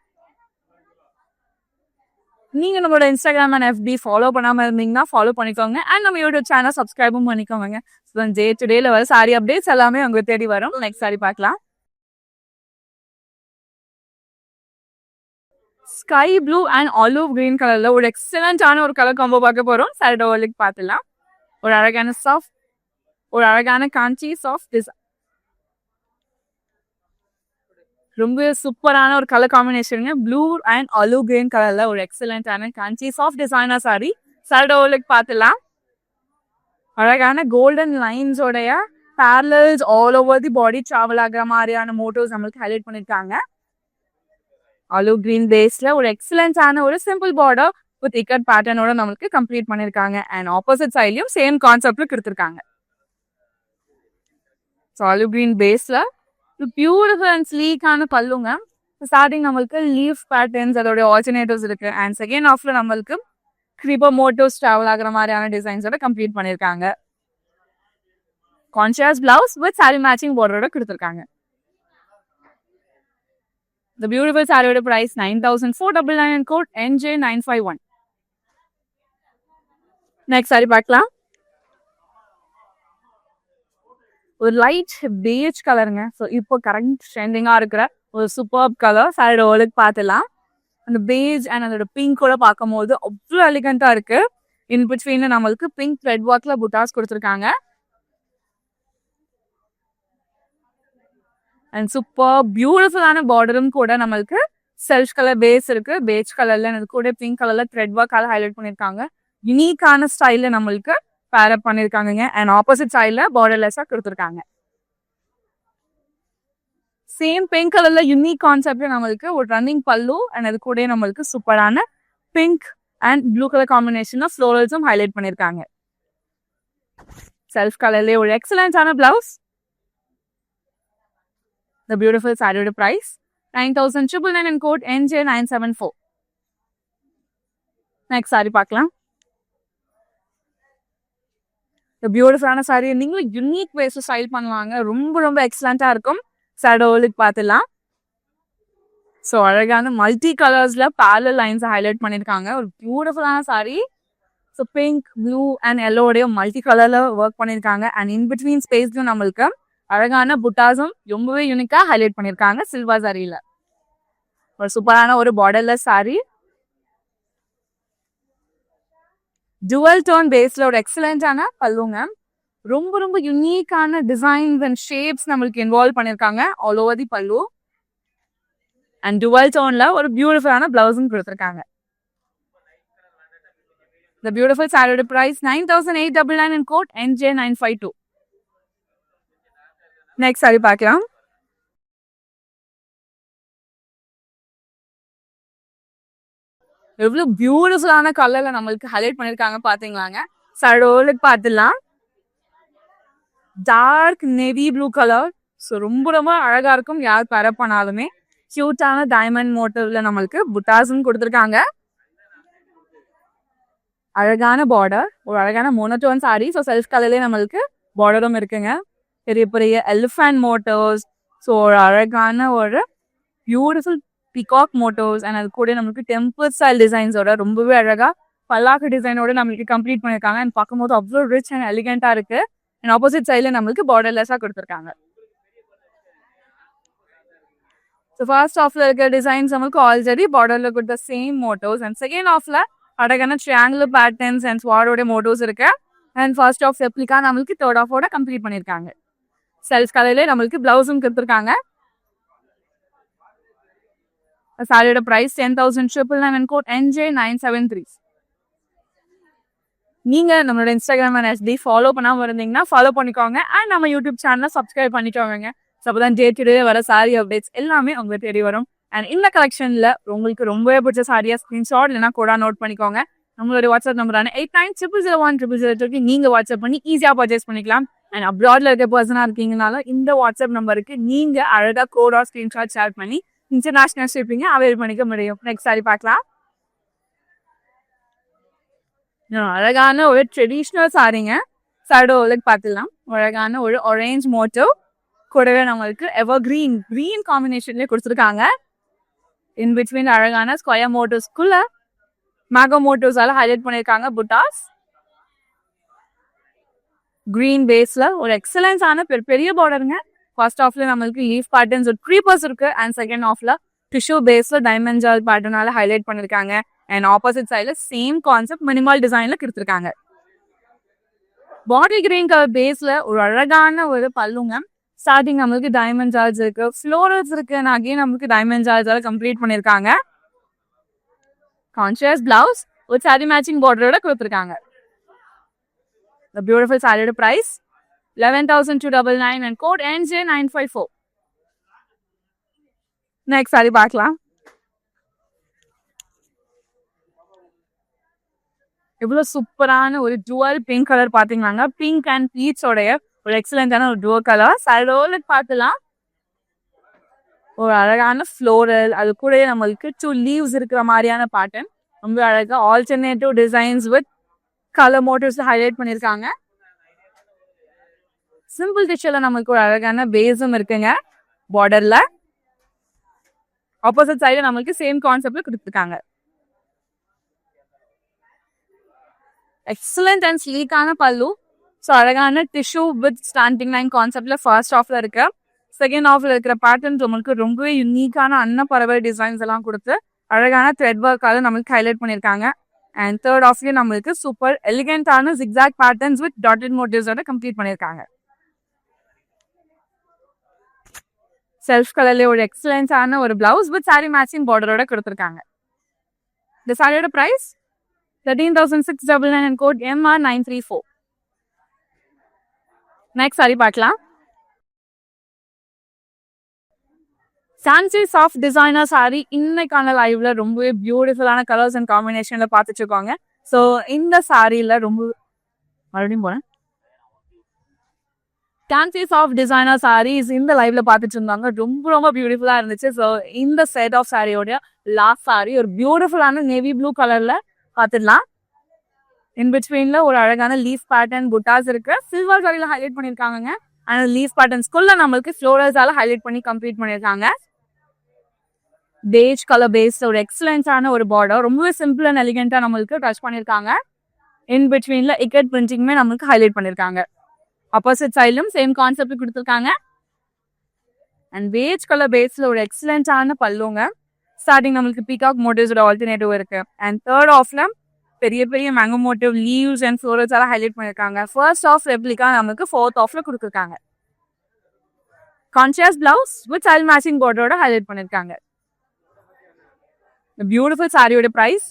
நீங்க நம்மளோட இன்ஸ்டாகிராம் அண்ட் FB ஃபாலோ பண்ணாம இருந்தீங்கன்னா ஃபாலோ பண்ணிக்கோங்க. அண்ட் நம்ம யூடியூப் சேனல் சப்ஸ்கிரைபும் பண்ணிக்கோங்க. டே டு டேல வர சாரி அப்டேட்ஸ் எல்லாமே உங்களுக்கு தேடி வரும். நெக்ஸ்ட் சாரி பார்க்கலாம். Sky blue and olive green கலர்ல ஒரு எக்ஸலண்டான ஒரு கலர் காம்போ பார்க்க போறோம். சாரியோட ஓலுக்கு பார்த்துலாம். ஒரு அழகான சாஃப்ட் ஒரு அழகான காஞ்சி சாஃப்ட் டிசைன். ரொம்ப சூப்பரான ஒரு colour combination. Blue and olive green கலர்ல ஒரு எக்ஸலண்டான காஞ்சி சாஃப்ட் டிசைனர் சாரி. சாரியோட ஓலுக்கு பார்த்துலாம். அழகான கோல்டன் லைன்ஸோடைய parallels all over the body travel ஆகிற மாதிரியான மோட்டோஸ் நம்மளுக்கு ஹைலைட் பண்ணிருக்காங்க. ஆலிவ் கிரீன் பேஸ்ல ஒரு எக்ஸலண்டான ஒரு சிம்பிள் பார்டர் வித் இக்கட் பேட்டர்னோட நம்மளுக்கு கம்ப்ளீட் பண்ணிருக்காங்க. அண்ட் ஆப்போசிட் சைட்லயும் சேம் கான்செப்ட்ல கொடுத்துருக்காங்க. ஆலிவ் கிரீன் பேஸ்ல பியூட்டிஃபுல் அண்ட் ஸ்லீக்கான பல்லுங்க. ஸ்டார்டிங் நம்மளுக்கு லீஃப் பேட்டர்ன்ஸ் அதோட ஆல்டர்னேட்டிவ்ஸ் இருக்கு. அண்ட் செகண்ட் ஆஃப்ல நம்மளுக்கு கிரீப்பர் மோட்டோஸ் டிராவல் ஆகிற மாதிரியான டிசைன்ஸோட கம்ப்ளீட் பண்ணியிருக்காங்க. Contrast blouse with sorry matching பார்டரோட கொடுத்துருக்காங்க. The beautiful saree price 9499 and code NJ951. Next saree பார்க்கலாம். ஒரு லைட் பேஜ் கலருங்க. ஸோ இப்போ கரண்ட் ட்ரெண்டிங்காக இருக்கிற ஒரு சூப்பர் கலர் சாரியோட ஒர்க் பார்த்துலாம். அந்த பேஜ் அண்ட் அதோட பிங்கோட பார்க்கும்போது அவ்வளோ எலிகண்டாக இருக்கு. இன் பிட்வீன்ல நம்மளுக்கு பிங்க் த்ரெட் ஒர்க்ல புட்டாஸ் கொடுத்துருக்காங்க. அண்ட் சூப்பர் பியூட்டிஃபுல்லான பார்டரும் கூட நம்மளுக்கு செல்ஃப் கலர் பேஸ் இருக்கு. பேஜ் கலர்ல அது கூட பிங்க் கலர்ல த்ரெட் ஒர்க்கால ஹைலைட் பண்ணியிருக்காங்க. யூனிக்கான ஸ்டைல்ல நம்மளுக்கு பேர் அப் பண்ணியிருக்காங்க. அண்ட் ஆப்போசிட் சைட்ல பார்டர்லெஸ்ஸா கொடுத்துருக்காங்க. சேம் பிங்க் கலர்ல யூனிக் கான்செப்ட்ல நம்மளுக்கு ஒரு ரன்னிங் பல்லு அண்ட் அது கூட நம்மளுக்கு சூப்பரான pink and blue colour combination of ஃப்ளோரல்ஸும் ஹைலைட் பண்ணியிருக்காங்க. செல்ஃப் கலர்லேயே ஒரு எக்ஸலன்டான blouse. The beautiful saree price 9,999 and code NJ974. Next saree பார்க்கலாம். The beautiful saree நீங்களும் யூனிக் வேஸ் ஸ்டைல் பண்ணுவாங்க. ரொம்ப ரொம்ப எக்ஸலண்டா இருக்கும். சாரியோட பார்த்துலாம். ஸோ அழகான மல்டி கலர்ஸ்ல பேரல் லைன்ஸ் ஹைலைட் பண்ணியிருக்காங்க. ஒரு பியூட்டிஃபுல்லான சாரி. ஸோ பிங்க் ப்ளூ அண்ட் எல்லோடைய மல்டி கலர்ல ஒர்க் பண்ணியிருக்காங்க. அண்ட் இன் பிட்வீன் ஸ்பேஸ்லையும் நம்மளுக்கு அழகான புட்டாஸும் ரொம்பவே யூனிக்கா ஹைலைட் பண்ணியிருக்காங்க சில்வர் சாரியில. ஒரு சூப்பரான ஒரு பார்டர்லெஸ் சாரி. டுவல் டோன் பேஸ்ல ஒரு எக்ஸலண்டான பல்லுங்க. ரொம்ப ரொம்ப யூனிக்கான டிசைன்ஸ் அண்ட் ஷேப்ஸ் நம்மளுக்கு இன்வால்வ் பண்ணியிருக்காங்க ஆல் ஓவர் தி பல்லு. அண்ட் டுவல் டோன்ல ஒரு பியூட்டிஃபுல்லான பிளவுஸும் கொடுத்துருக்காங்க. The beautiful saree price 9,899 and code NJ952. Next sorry பார்க்கலாம். எவ்வளவு பியூட்டிஃபுல்லான கலர்ல நம்மளுக்கு ஹைலைட் பண்ணிருக்காங்க பாத்தீங்களாங்க. சாரியோட பார்த்துலாம். Dark navy blue colour. So ரொம்ப ரொம்ப அழகா இருக்கும். யார் பேர் பண்ணாலுமே கியூட்டான டைமண்ட் மோட்டிவ்ல நம்மளுக்கு புட்டாஸும் கொடுத்துருக்காங்க. அழகான பார்டர். ஒரு அழகான மோனோடோன் சாரி. ஸோ செல்ஃப் கலர்லேயே நம்மளுக்கு பார்டரும் இருக்குங்க. பெரிய பெரிய எலிஃபண்ட் மோட்டோஸ். ஸோ ஒரு அழகான ஒரு பியூட்டிஃபுல் பிகாக் மோட்டோஸ் அண்ட் அது கூட நம்மளுக்கு டெம்பிள் ஸ்டைல் டிசைன்ஸோட ரொம்பவே அழகா பல்லாக்கு டிசைனோட நம்மளுக்கு கம்ப்ளீட் பண்ணியிருக்காங்க. அண்ட் பார்க்கும்போது அவ்வளோ ரிச் அண்ட் எலிகண்டா இருக்கு. அண்ட் ஆப்போசிட் சைட்ல நம்மளுக்கு பார்டர்லெஸ்ஸா கொடுத்துருக்காங்க. ஸோ ஃபர்ஸ்ட் ஆஃப்ல இருக்க டிசைன்ஸ் நம்மளுக்கு ஆல்ரெடி பார்டர்ல கொடுத்த சேம் மோட்டோஸ். அண்ட் செகண்ட் ஆஃப்ல அழகான ட்ரையாங்குலர் பேட்டர்ன்ஸ் அண்ட் ஸ்வாடோட மோட்டோஸ் இருக்கு. அண்ட் ஃபர்ஸ்ட் ஆஃப் ரெப்ளிகா நம்மளுக்கு தேர்ட் ஆஃபோட கம்ப்ளீட் பண்ணியிருக்காங்க. செல்ஃப் கலர்ல நம்மளுக்கு பிளவுஸும் கொடுத்துருக்காங்க. சாரியோட பிரைஸ் 10,999 and code NJ973. நீங்க நம்மளோட இன்ஸ்டாகிராம் அண்ட் SD ஃபாலோ பண்ணாம இருந்தீங்கன்னா ஃபாலோ பண்ணிக்கோங்க. அண்ட் நம்ம யூடியூப் சேனலை சப்ஸ்கிரைப் பண்ணிக்கோங்க. ஸோ அப்போதான் டே டு டே வர சாரி அப்டேட்ஸ் எல்லாமே உங்களுக்கு தேடி வரும். அண்ட் இந்த கலெக்ஷன்ல உங்களுக்கு ரொம்பவே பிடிச்ச சாரியா ஸ்கிரீன்ஷாட் இல்லைனா கூட நோட் பண்ணிக்கோங்க. நம்மளோட வாட்ஸ்அப் நம்பரான 8900010002 நீங்க வாட்ஸ்அப் பண்ணி ஈஸியா பர்ச்சேஸ் பண்ணிக்கலாம். அண்ட் அப்ராட்ல இருக்க பர்சனா இருக்கீங்கனால இந்த வாட்ஸ்அப் நம்பருக்கு நீங்க அழகா கோடா ஸ்கிரீன்ஷாட் ஷேர் பண்ணி இன்டர்நேஷனல் ஷிப்பிங்க அவைல் பண்ணிக்க முடியும். நெக்ஸ்ட் சாரி பார்க்கலாம். அழகான ஒரு ட்ரெடிஷ்னல் சாரிங்க. சாரியோட பார்த்துலாம். அழகான ஒரு ஆரஞ்ச் மோட்டோ கூடவே நம்மளுக்கு எவர் கிரீன் காம்பினேஷன்லேயே கொடுத்துருக்காங்க. இன் பிட்வீன் அழகான ஸ்கொயர் மோட்டோஸ்குள்ள மேகோ மோட்டோஸால ஹைலைட் பண்ணியிருக்காங்க புட்டாஸ். கிரீன் பேஸ்ல ஒரு எக்ஸலன்ஸான பெரிய பார்டருங்க. ஃபர்ஸ்ட் ஆஃப்ல நம்மளுக்கு லீஃப் பேட்டர்ன்ஸ் ஒரு க்ரீப்பர்ஸ் இருக்கு. அண்ட் செகண்ட் ஆஃப்ல டிஷ்யூ பேஸ்ல டைமண்ட் ஜால் பேட்டர்னால ஹைலைட் பண்ணிருக்காங்க. அண்ட் ஆப்போசிட் சைட்ல சேம் கான்செப்ட் மினிமல் டிசைன்ல கொடுத்துருக்காங்க. பாட்டில் கிரீன் கலர் பேஸ்ல ஒரு அழகான ஒரு பல்லுங்க. ஸ்டார்டிங் நம்மளுக்கு டைமண்ட் ஜார்ஜ் இருக்கு, ஃப்ளோரல்ஸ் இருக்கு. அண்ட் அகைன் நம்மளுக்கு டைமண்ட் ஜார்ஜால கம்ப்ளீட் பண்ணிருக்காங்க. கான்ட்ராஸ்ட் பிளவுஸ் ஒரு சாரி மேட்சிங் பார்டரோட கொடுத்துருக்காங்க. The beautiful saree price 11,299 and code NJ954. Next sorry பார்க்கலாம். எவ்வளவு சூப்பரான ஒரு டுவல் பிங்க் கலர் பாத்தீங்கன்னாங்க. பிங்க் அண்ட் பீச் உடைய ஒரு எக்ஸலண்டான ஒரு டுவல் கலர். சாரியோட பார்த்துலாம். ஒரு அழகான ஃப்ளோரல், அது கூட நம்மளுக்கு 2 லீவ்ஸ் இருக்கிற மாதிரியான பேட்டர்ன். ரொம்ப அழகா alternative designs with colour motives highlight பண்ணியிருக்காங்க. சிம்பிள் டிஷ்யூல நமக்கு ஒரு அழகான பேஸும் இருக்குங்க. பார்டர்ல ஆப்போசிட் சைடு நமக்கு சேம் கான்செப்ட்ல கொடுத்துருக்காங்க. எக்ஸலண்ட் அண்ட் ஸ்லீக்கான பல்லு. ஸோ அழகான டிஷ்யூ வித் ஸ்டாண்டிங் லைன் கான்செப்ட்ல ஃபர்ஸ்ட் ஆஃப்ல இருக்கு. செகண்ட் ஆஃப்ல இருக்கிற பேட்டர்ன் நம்மளுக்கு ரொம்பவே யூனிக்கான அன்னப்பறவை டிசைன்ஸ் எல்லாம் கொடுத்து அழகான த்ரெட் ஒர்க்கால நம்மளுக்கு ஹைலைட் பண்ணியிருக்காங்க. அண்ட் தேர்ட் ஆஃப்லயும் நம்மளுக்கு சூப்பர் எலிகென்டான ஜிக்ஸாக் பேட்டர்ன்ஸ் வித் டாட்டட் மோட்டிவ்ஸோட கம்ப்ளீட் பண்ணியிருக்காங்க. செல்ஃப் கலர்ல ஒரு எக்ஸலன்ஸான ஒரு பிளவுஸ் வித் சாரி மேட்சிங் பார்டரோட கொடுத்துருக்காங்க. இந்த சாரியோட price 13,699 and code MR934. Next sorry பார்க்கலாம். சான்சி சாஃப்ட் டிசைனர் சாரி இன்னைக்கான லைவ்ல ரொம்பவே பியூட்டிஃபுல்லான கலர்ஸ் அண்ட் காம்பினேஷன்ல பார்த்துட்டு இருக்கோங்க. ஸோ இந்த சாரியில ரொம்ப மறுபடியும் போனேன். சான்சி சாஃப்ட் டிசைனர் சாரீஸ் இந்த லைவ்ல பார்த்துட்டு இருந்தாங்க. ரொம்ப ரொம்ப பியூட்டிஃபுல்லா இருந்துச்சு. ஸோ இந்த செட் ஆஃப் சாரியோட லாஸ்ட் சாரி ஒரு பியூட்டிஃபுல்லான நேவி ப்ளூ கலர்ல பார்த்துடலாம். இன் பிட்வீன்ல ஒரு அழகான லீஃப் பேட்டர்ன் புட்டாஸ் இருக்கு. சில்வர் கலர்ல ஹைலைட் பண்ணிருக்காங்க. அண்ட் லீஃப் பேட்டர்ன்ஸ்குள்ள நம்மளுக்கு ஃப்ளோரல்ஸால ஹைலைட் பண்ணி கம்ப்ளீட் பண்ணிருக்காங்க. பேஜ் கலர் பேஸ்ட் ஒரு எக்ஸலன்ஸான ஒரு பார்டர் ரொம்பவே சிம்பிள் அண்ட் எலிகென்ட்டா நம்மளுக்கு டச் பண்ணிருக்காங்க. இன் பிட்வீன்ல இக்கட் பிரிண்டிங்குமே நம்மளுக்கு ஹைலைட் பண்ணிருக்காங்க. ஆப்போசிட் சைட்லும் சேம் கான்செப்ட் கொடுத்துருக்காங்க. அண்ட் பேஜ் கலர் பேஸ்ல ஒரு எக்ஸலன்ஸான பல்லுங்க. ஸ்டார்டிங் நம்மளுக்கு பீகாக் மோட்டிவ்ஸோட ஆல்டர்னேட்டிவ் இருக்கு. அண்ட் தேர்ட் ஆஃப்ல பெரிய பெரிய mango motif leaves and florals எல்லாம் ஹைலைட் பண்ணிருக்காங்க. ஃபர்ஸ்ட் ஆஃப் ரெப்ளிகா நமக்கு ஃபோர்த் ஆஃப்ல கொடுத்துருக்காங்க. Contrast blouse with child matching பார்டரோட ஹைலைட் பண்ணிருக்காங்க. பியூட்டிஃபுல் சாரியோட பிரைஸ்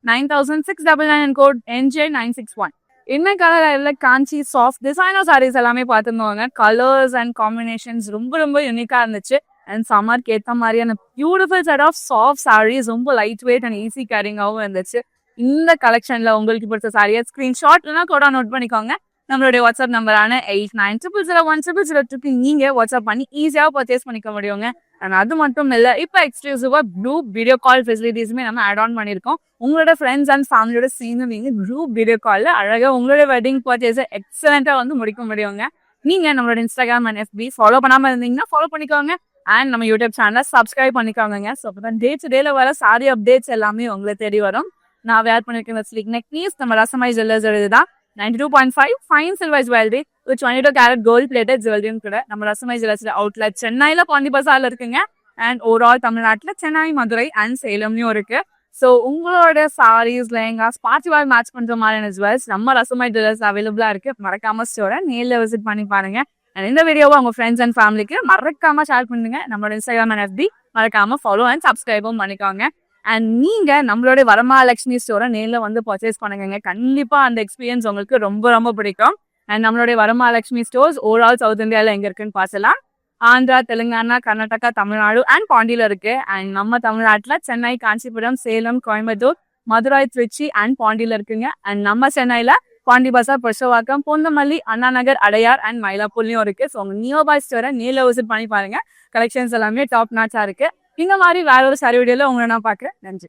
9,699 and code NJ961. இன்னைக்கான லைவ்ல காஞ்சி சாஃப்ட் டிசைனர் சாரீஸ் எல்லாமே பார்த்துருந்தோங்க. கலர்ஸ் அண்ட் காம்பினேஷன்ஸ் ரொம்ப ரொம்ப யூனிக்கா இருந்துச்சு. அண்ட் சம்மருக்கு ஏற்ற மாதிரியான beautiful set of soft sarees ரொம்ப லைட் வெயிட் அண்ட் ஈஸி கேரிங்காகவும் இருந்துச்சு. இந்த கலெக்ஷன்ல உங்களுக்கு பிடிச்ச சாரியை ஸ்கிரீன்ஷாட் இல்லைனா கூட நோட் பண்ணிக்கோங்க. நம்மளுடைய வாட்ஸ்அப் நம்பரான 8900010002 நீங்க வாட்ஸ்அப் பண்ணி ஈஸியாக பர்ச்சேஸ் பண்ணிக்க முடியுங்க. அண்ட் அது மட்டும் இல்லை, இப்போ எக்ஸ்க்ளூசிவா குரூப் வீடியோ கால் ஃபெசிலிட்டிஸுமே நம்ம ஆட் ஆன் பண்ணியிருக்கோம். உங்களோட ஃப்ரெண்ட்ஸ் அண்ட் ஃபேமிலியோட சேர்ந்து நீங்க குரூப் வீடியோ காலில் அழகாக உங்களோட வெட்டிங் பர்ச்சேஸை எக்ஸலண்ட்டாக வந்து முடிக்க முடியுங்க. நீங்க நம்மளோட இன்ஸ்டாகிராம் அண்ட் FB ஃபாலோ பண்ணாமல் இருந்தீங்கன்னா ஃபாலோ பண்ணிக்கோங்க. அண்ட் நம்ம யூடியூப் சேனலை சப்ஸ்கிரைப் பண்ணிக்கோங்க. ஸோ அப்போ தான் டே டு டேல வர சாரி அப்டேட்ஸ் எல்லாமே உங்களை தேடி வரும். நான் வேர் பண்ணிருக்கேன் ஸ்லீக் நெக் பீஸ் நம்ம ரசமாய் ஜுவல்லர்ஸ் எழுதுதான் 92.5 fine silver jewellery with 22 carat gold plated ஜுவல்லரியும் கூட நம்ம ரசமாய் ஜுவல்லர்ஸ்ல அவுட்லெட் சென்னையில பாண்டி பசார்ல இருக்குங்க. அண்ட் ஓவரால் தமிழ்நாட்டுல சென்னை, மதுரை அண்ட் சேலம்லயும் இருக்கு. ஸோ உங்களோட sarees lehengas party wear match பண்ற மாதிரியான ஜுவல்ஸ் நம்ம ரசமாய் ஜுவல்லர்ஸ் அவைலபிளா இருக்கு. மறக்காம ஸ்டோரை நேரில் விசிட் பண்ணி பாருங்க. அண்ட் இந்த வீடியோவை உங்க ஃப்ரெண்ட்ஸ் அண்ட் ஃபேமிலிக்கு மறக்காம ஷேர் பண்ணுங்க. நம்மளோட இன்ஸ்டாகிராம் அண்ட் FB மறக்காம ஃபாலோ அண்ட் சப்ஸ்கிரைபும் பண்ணிக்கோங்க. அண்ட் நீங்க நம்மளோட வரமஹாலட்சுமி ஸ்டோரை நேரில் வந்து பர்ச்சேஸ் பண்ணுங்க. கண்டிப்பா அந்த எக்ஸ்பீரியன்ஸ் உங்களுக்கு ரொம்ப ரொம்ப பிடிக்கும். அண்ட் நம்மளுடைய வரமஹாலட்சுமி ஸ்டோர்ஸ் ஓவரால் சவுத் இந்தியாவில் எங்க இருக்குன்னு பார்க்கலாம். ஆந்திரா, தெலுங்கானா, கர்நாடகா, தமிழ்நாடு அண்ட் பாண்டியில இருக்கு. அண்ட் நம்ம தமிழ்நாட்டில் சென்னை, காஞ்சிபுரம், சேலம், கோயம்புத்தூர், மதுரை, திருச்சி அண்ட் பாண்டியில இருக்குங்க. அண்ட் நம்ம சென்னையில பாண்டி பசார், புருஷவாக்கம், பூந்தமல்லி, அண்ணா நகர், அடையார் அண்ட் மயிலாப்பூர்லயும் இருக்கு. ஸோ உங்க நியர்பை ஸ்டோரை நேரில் விசிட் பண்ணி பாருங்க. கலெக்ஷன்ஸ் எல்லாமே டாப் நாட்சா இருக்கு. இந்த மாதிரி வேற ஒரு சாரி வீடியோல உங்களை நான் பார்க்குறேன். நன்றி.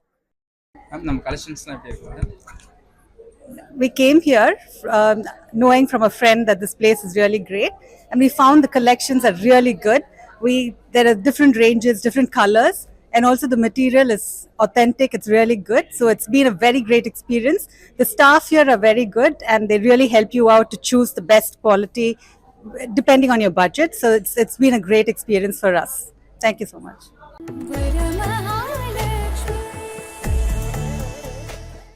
நம்ம கலெக்ஷன்ஸ்லாம் எப்படி இருக்கு? We came here knowing from a friend that this place is really great, and we found the collections are really good. There are different ranges, different colors, and also the material is authentic. It's really good. So it's been a very great experience. The staff here are very good, and they really help you out to choose the best quality depending on your budget. So it's been a great experience for us. Thank you so much.